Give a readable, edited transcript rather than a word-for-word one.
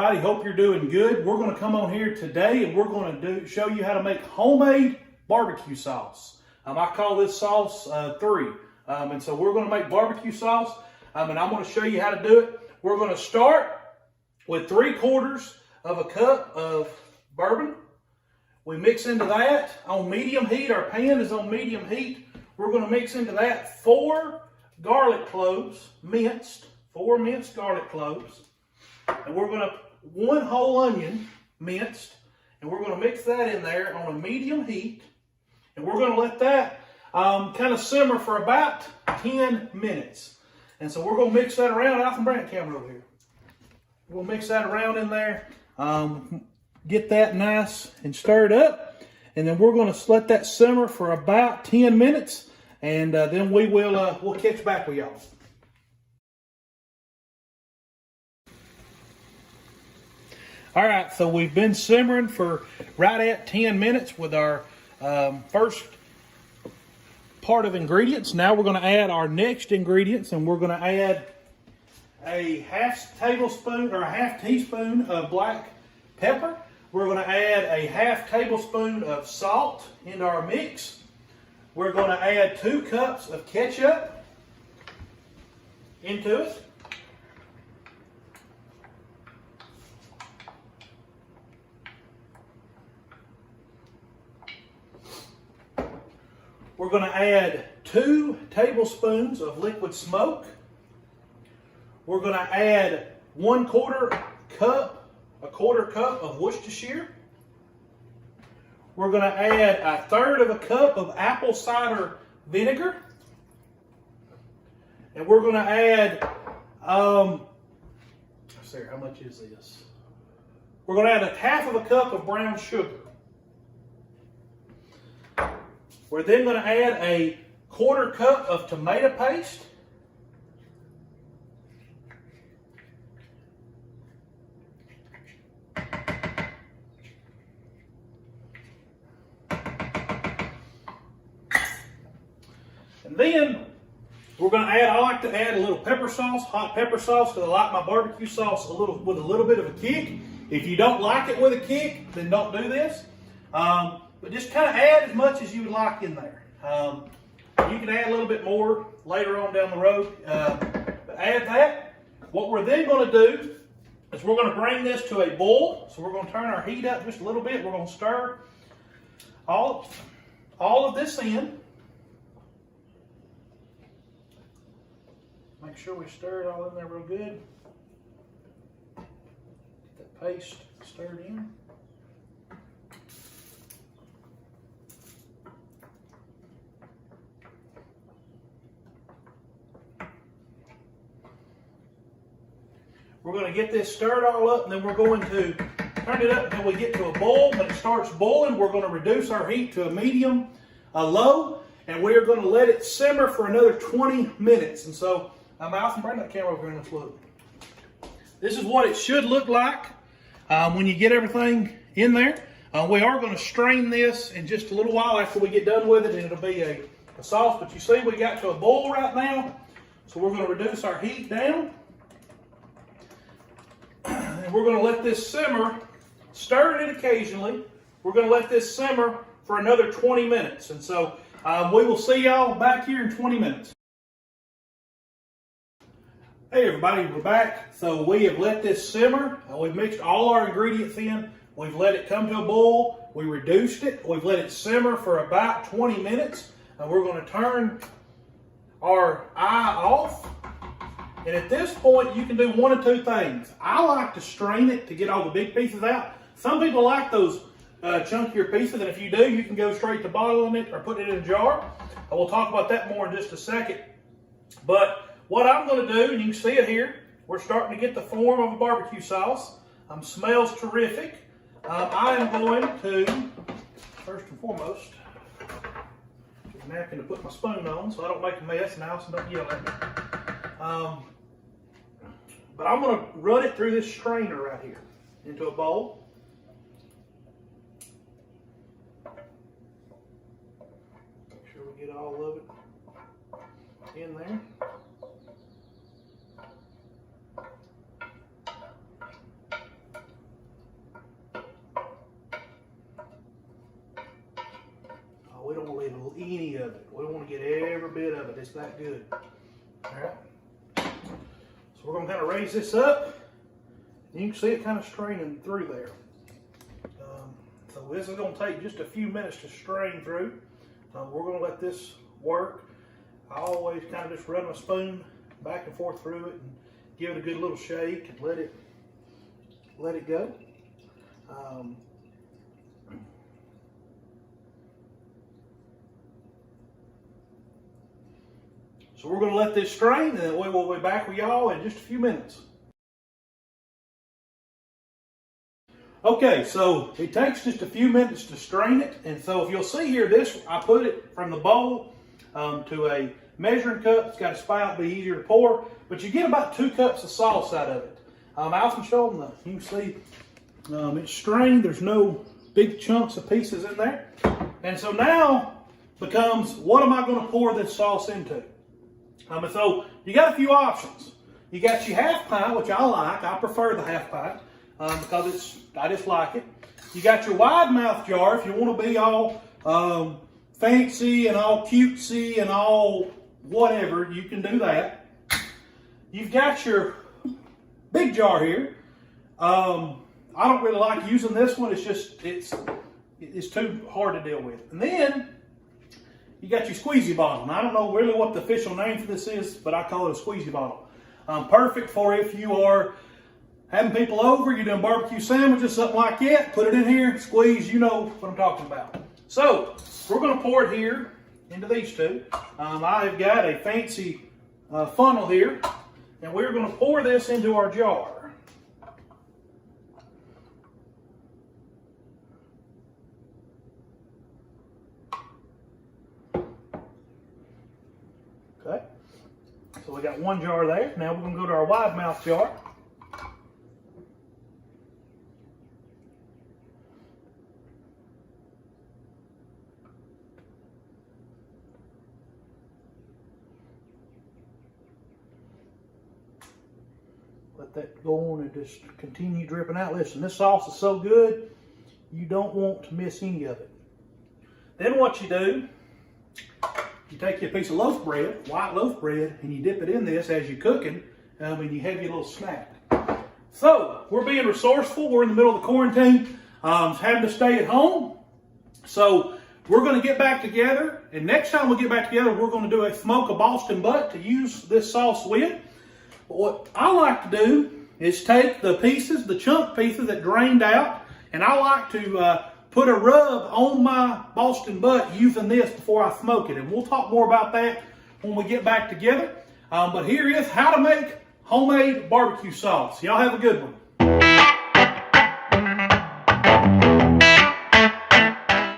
everybody. Hope you're doing good. We're going to come on here today and we're going to show you how to make homemade barbecue sauce. I call this sauce 3. And so we're going to make barbecue sauce and I'm going to show you how to do it. We're going to start with 3/4 of a cup of bourbon. We mix into that on medium heat. Our pan is on medium heat. We're going to mix into that 4 garlic cloves, minced, 4 minced garlic cloves. And we're going to, 1 whole onion, minced, and we're going to mix that in there on a medium heat. And we're going to let that kind of simmer for about 10 minutes. And so we're going to mix that around. I can bring the camera over here. We'll mix that around in there. Get that nice and stirred up. And then we're going to let that simmer for about 10 minutes. And then we'll catch back with y'all. All right, so we've been simmering for right at 10 minutes with our first part of ingredients. Now we're going to add our next ingredients, and we're going to add a half tablespoon or a half teaspoon of black pepper. We're going to add a half tablespoon of salt into our mix. We're going to add 2 cups of ketchup into it. We're going to add 2 tablespoons of liquid smoke. We're going to add 1/4 cup, a 1/4 cup of Worcestershire. We're going to add 1/3 cup of apple cider vinegar. And we're going to add, let's see, how much is this? We're going to add 1/2 cup of brown sugar. We're then going to add a 1/4 cup of tomato paste. And then we're going to add, I like to add a little pepper sauce, hot pepper sauce, because I like my barbecue sauce with a little bit of a kick. If you don't like it with a kick, then don't do this. But just kind of add as much as you would like in there. You can add a little bit more later on down the road. But add that. What we're then going to do is we're going to bring this to a boil. So we're going to turn our heat up just a little bit. We're going to stir all of this in. Make sure we stir it all in there real good. Get that paste stirred in. We're going to get this stirred all up, and then we're going to turn it up until we get to a boil. When it starts boiling, we're going to reduce our heat to a medium, low, and we're going to let it simmer for another 20 minutes. And so, Alison, bring that camera over here and let's look. This is what it should look like when you get everything in there. We are going to strain this in just a little while after we get done with it, and it'll be a sauce. But you see, we got to a boil right now, so we're going to reduce our heat down. And we're going to let this simmer, stir it occasionally. We're going to let this simmer for another 20 minutes. And so we will see y'all back here in 20 minutes. Hey everybody, we're back. So we have let this simmer. We've mixed all our ingredients in. We've let it come to a boil. We reduced it. We've let it simmer for about 20 minutes. And we're going to turn our eye off. And at this point, you can do one of 2 things. I like to strain it to get all the big pieces out. Some people like those chunkier pieces, and if you do, you can go straight to bottling it or put it in a jar. We'll talk about that more in just a second. But what I'm going to do, and you can see it here, we're starting to get the form of a barbecue sauce. Smells terrific. I am going to, first and foremost, get a napkin to put my spoon on so I don't make a mess and Allison don't yell at me. But I'm going to run it through this strainer right here into a bowl. Make sure we get all of it in there. any of it. We want to get every bit of it. It's that good. All right. So we're going to kind of raise this up. You can see it kind of straining through there. So this is going to take just a few minutes to strain through. We're going to let this work. I always kind of just run my spoon back and forth through it and give it a good little shake and let it go. So we're going to let this strain, and then we'll be back with y'all in just a few minutes. Okay, so it takes just a few minutes to strain it, and so if you'll see here, I put it from the bowl to a measuring cup. It's got a spout, be easier to pour, but you get about 2 cups of sauce out of it. I can show them, you can see it's strained. There's no big chunks of pieces in there, and so now becomes, what am I going to pour this sauce into? And so you got a few options. You got your half pint, which I like. I prefer the half pint. Because I just like it. You got your wide mouth jar if you want to be all fancy and all cutesy and all whatever, you can do that. You've got your big jar here. I don't really like using this one. It's too hard to deal with. And then you got your squeezy bottle. And I don't know really what the official name for this is, but I call it a squeezy bottle. Perfect for if you are having people over, you're doing barbecue sandwiches, something like that. Put it in here, squeeze, you know what I'm talking about. So, we're going to pour it here into these two. I have got a fancy funnel here, and we're going to pour this into our jar. Okay, so we got one jar there. Now we're going to go to our wide mouth jar. Let that go on and just continue dripping out. Listen, this sauce is so good, you don't want to miss any of it. Then what you do, you take your piece of loaf bread, white loaf bread, and you dip it in this as you're cooking, and you have your little snack. So, we're being resourceful. We're in the middle of the quarantine, having to stay at home. So, we're going to get back together, and next time we get back together, we're going to do a smoke a Boston butt to use this sauce with. But what I like to do is take the pieces, the chunk pieces that drained out, and I like to put a rub on my Boston butt using this before I smoke it. And we'll talk more about that when we get back together. But here is how to make homemade barbecue sauce. Y'all have a good one.